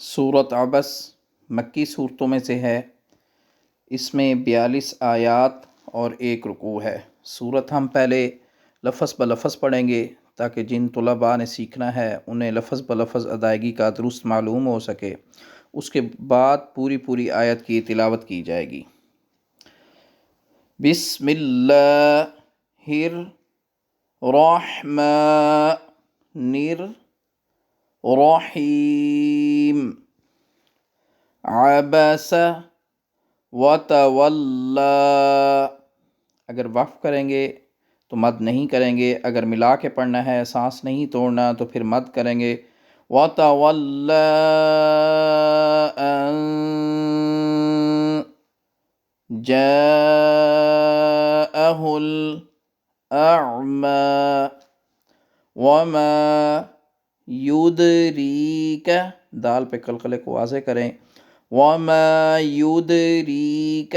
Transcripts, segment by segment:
سورۃ عبس مکی صورتوں میں سے ہے۔ اس میں 42 آیات اور 1 رکوع ہے۔ صورت ہم پہلے لفظ بلفظ پڑھیں گے تاکہ جن طلباء نے سیکھنا ہے انہیں لفظ بلفظ ادائیگی کا درست معلوم ہو سکے۔ اس کے بعد پوری آیت کی تلاوت کی جائے گی۔ بسم اللہ الرحمن الرحیم۔ عبس وتولی، اگر وقف کریں گے تو مد نہیں کریں گے، اگر ملا کے پڑھنا ہے سانس نہیں توڑنا تو پھر مد کریں گے۔ وتولی ان جاءہ الأعمی وما یدریک، دال پہ قلقلے کو واضح کریں، وما یدریک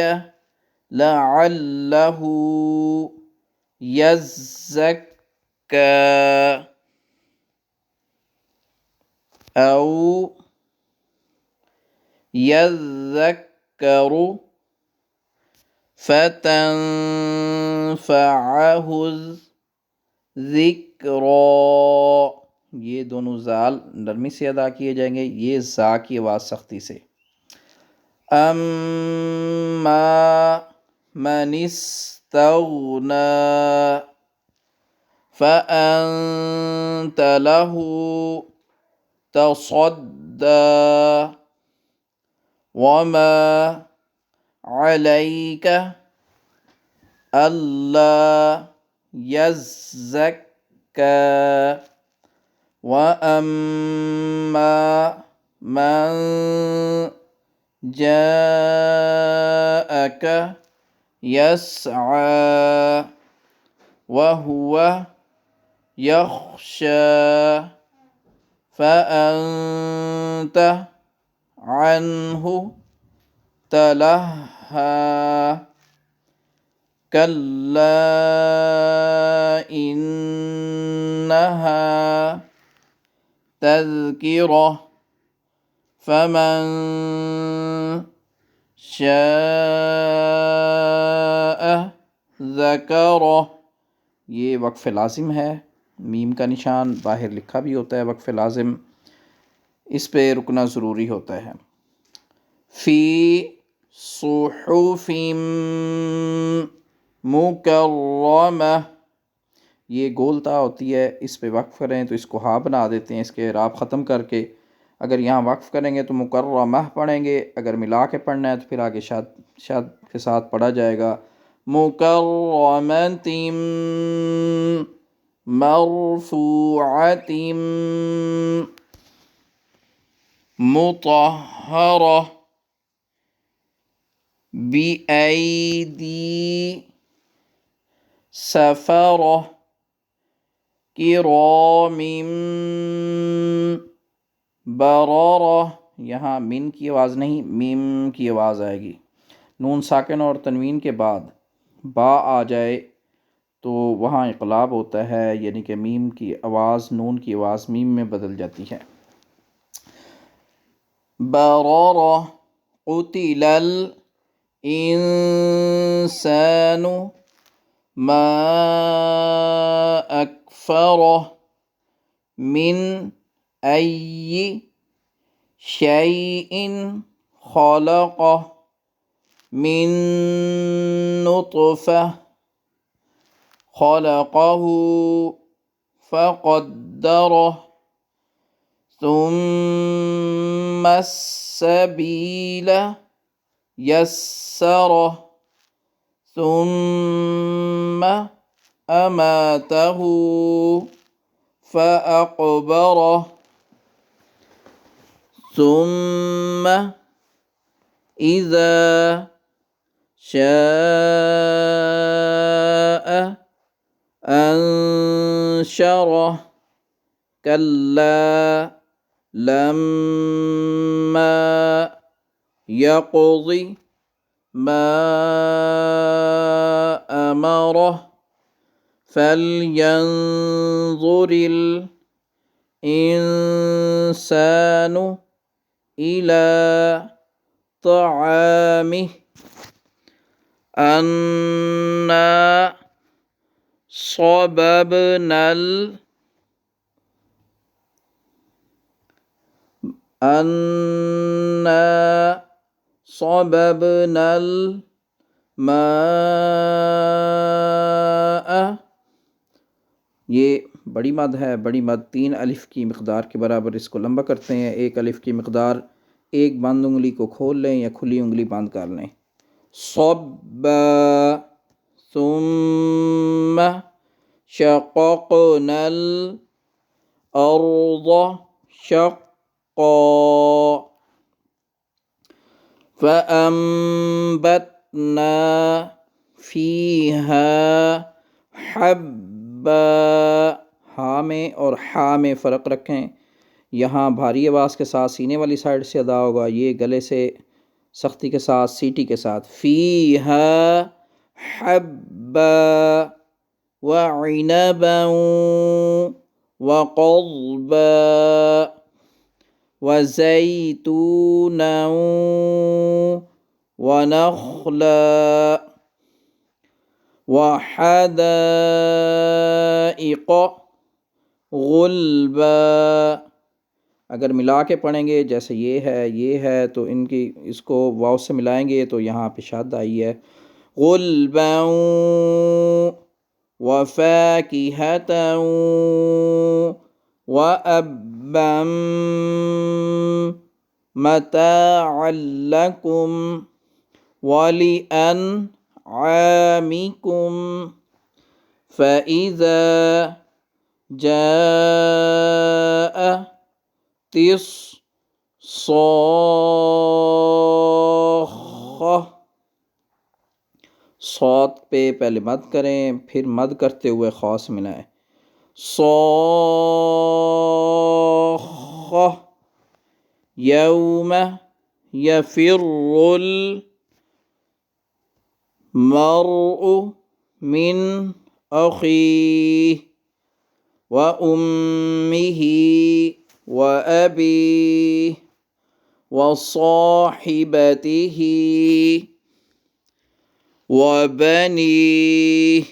لعلہ یزکی او یذکر فتنفعہ الذکریٰ۔ یہ دونوں زال نرمی سے ادا کیے جائیں گے، یہ زا کی آواز سختی سے۔ اما من استغنی فانت له تصدی وما علیک الا یزکی وَأَمَّا مَن جَاءَكَ يَسْعَىٰ وَهُوَ يَخْشَىٰ فَأَنتَ عَنْهُ تَلَهَّىٰ كَلَّا إِنَّهَا تذکرہ فمن شاء ذکرہ۔ یہ وقف لازم ہے، میم کا نشان باہر لکھا بھی ہوتا ہے وقف لازم، اس پہ رکنا ضروری ہوتا ہے۔ فی صحف مکرمہ، یہ گولتا ہوتی ہے، اس پہ وقف کریں تو اس کو ہا بنا دیتے ہیں اس کے اعراب ختم کر کے۔ اگر یہاں وقف کریں گے تو مکرمہ پڑھیں گے، اگر ملا کے پڑھنا ہے تو پھر آگے شاد کے ساتھ پڑھا جائے گا۔ مکرمۃ مرفوعۃ مطہرہ بِأَیْدِی سفرہ کرام بررہ۔ یہاں من کی آواز نہیں، میم کی آواز آئے گی۔ نون ساکن اور تنوین کے بعد با آ جائے تو وہاں اقلاب ہوتا ہے، یعنی کہ میم کی آواز نون کی آواز میم میں بدل جاتی ہے۔ بررہ قتل الانسان ما اکفرہ من ای شیء خلقہ من نطفہ خلقہ فقدرہ ثم السبیل یسرہ ثم اماتہ فأقبرہ ثم اذا شاء انشرہ کلا لما یقض ما امرہ فلینظر الانسان إلى طعامه أنا صببنا أنا صببنا الماء. یہ بڑی مد ہے، بڑی مد 3 الف کی مقدار کے برابر، اس کو لمبا کرتے ہیں. 1 الف کی مقدار ایک بند انگلی کو کھول لیں یا کھلی انگلی بند کر لیں. صب ثم شققنا الأرض شقا فأنبتنا فيها حبا. ہا میں اور ہا میں فرق رکھیں. یہاں بھاری آواز کے ساتھ سینے والی سائڈ سے ادا ہوگا، یہ گلے سے سختی کے ساتھ سیٹی کے ساتھ. فیہا حبا وعنبا وقضبا وزیتونا ونخلا وحدائق غلبا. اگر ملا کے پڑھیں گے جیسے یہ ہے تو اس کو واو سے ملائیں گے تو یہاں پہ شد آئی ہے. غلبا وفاکہۃ وابا متاعا لکم ولأنعامکم فإذا جاءت الصاخة. صاد پہ پہلے مد کریں، پھر مد کرتے ہوئے خاء سے ملائیں. صاخة یوم یفر المرء من أخیه وأمه وأبيه وصاحبته وبنيه.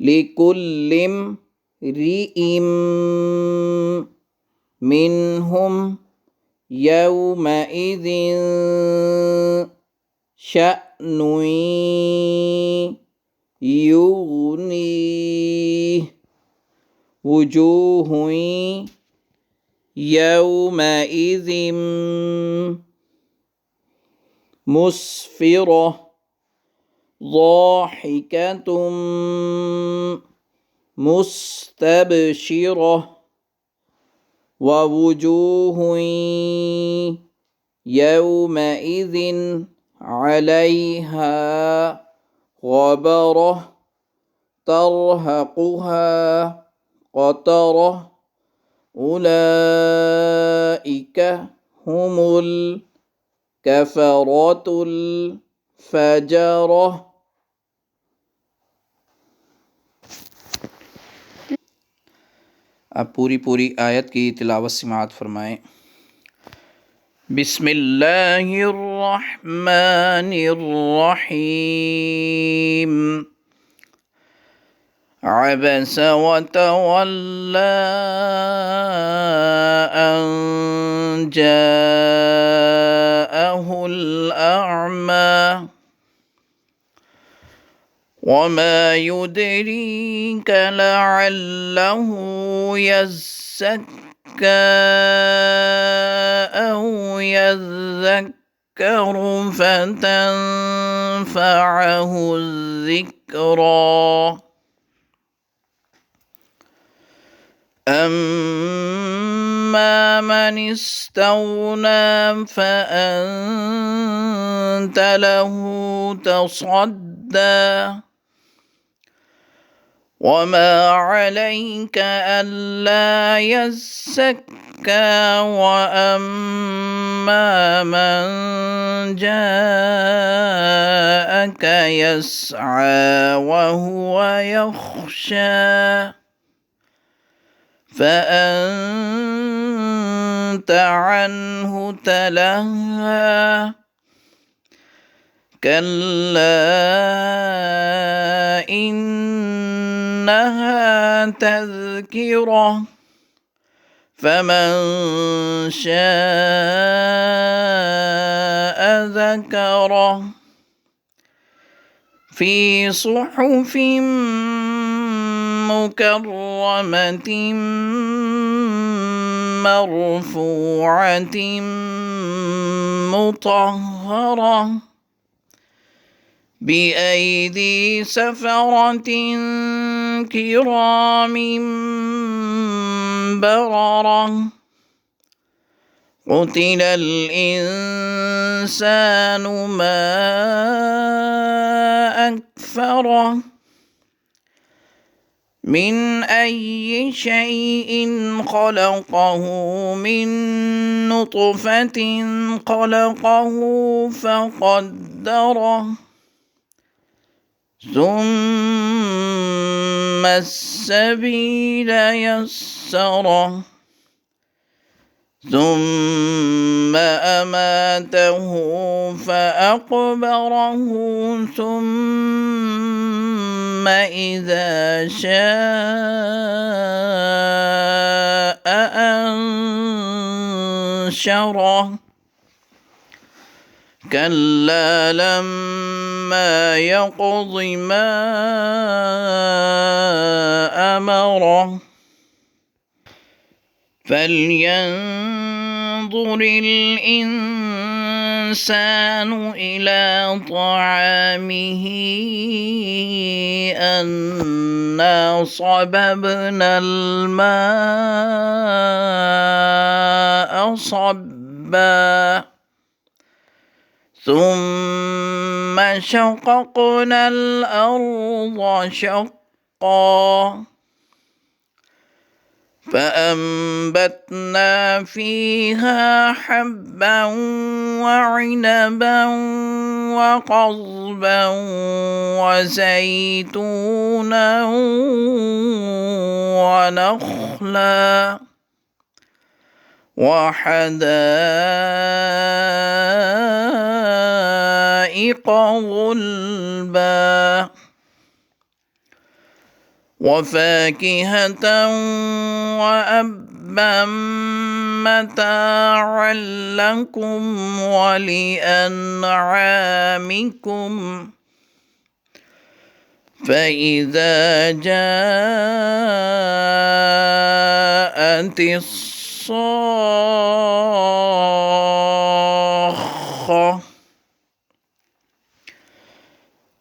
لكل امرئ منهم يومئذ شأن يغنيه وجوه يومئذ مسفرة ضاحكة مستبشرة ووجوه يومئذ عليها غبرة ترهقها قترة أولئك هم الكفرة الفجرة. اب پوری آیت کی تلاوت سماعت فرمائیں. بسم اللہ الرحمن الرحیم. عبس وتولى أن جاءه الأعمى وما يدريك لعله يزكى أو يذكر فتنفعه الذكرى. أما من استغنى فأنت له تصدى وما عليك ألا يزكى وأما من جاءك يسعى وهو يخشى فأنت عنه تلهى كلا إنها تذكرة فمن شاء ذكره في صحف مكرمة مرفوعة مطهرة بأيدي سفرة كرام بررة قتل الإنسان ما أكفره من أي شيء خلقه من نطفة خلقه فقدره ثم السبيل يسره ثم أماته فأقبره ثم إذا شاء أنشره كلا لما يقض ما أمره فلينظر الإنسان إلى طعامه أنا صببنا الماء صبا ثم شققنا الأرض شقا فأنبتنا فيها حبا وعنبا وقضبا وزيتونا ونخلا وحدائق غلبا وفاكهة وأبا متاعا لكم ولأنعامكم فإذا جاءت الصاخة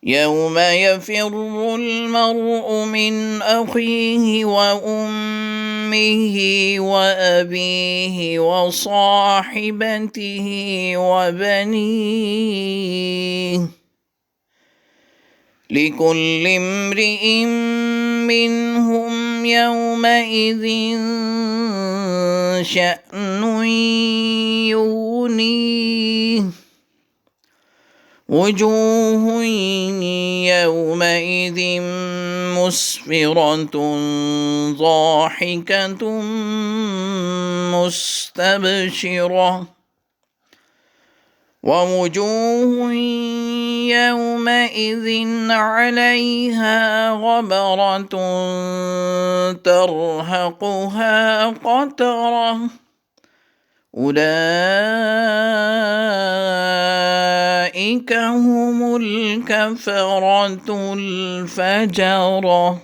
يوم يفر المرء من أخيه وأمه وأبيه وصاحبته وبنيه لكل امرئ منهم يومئذ شأن يغنيه وجوه يومئذ مسفرة ضاحكة مستبشرة ووجوه يومئذ عليها غبرة ترهقها قترة أولئك هم الكفرة الفجرة.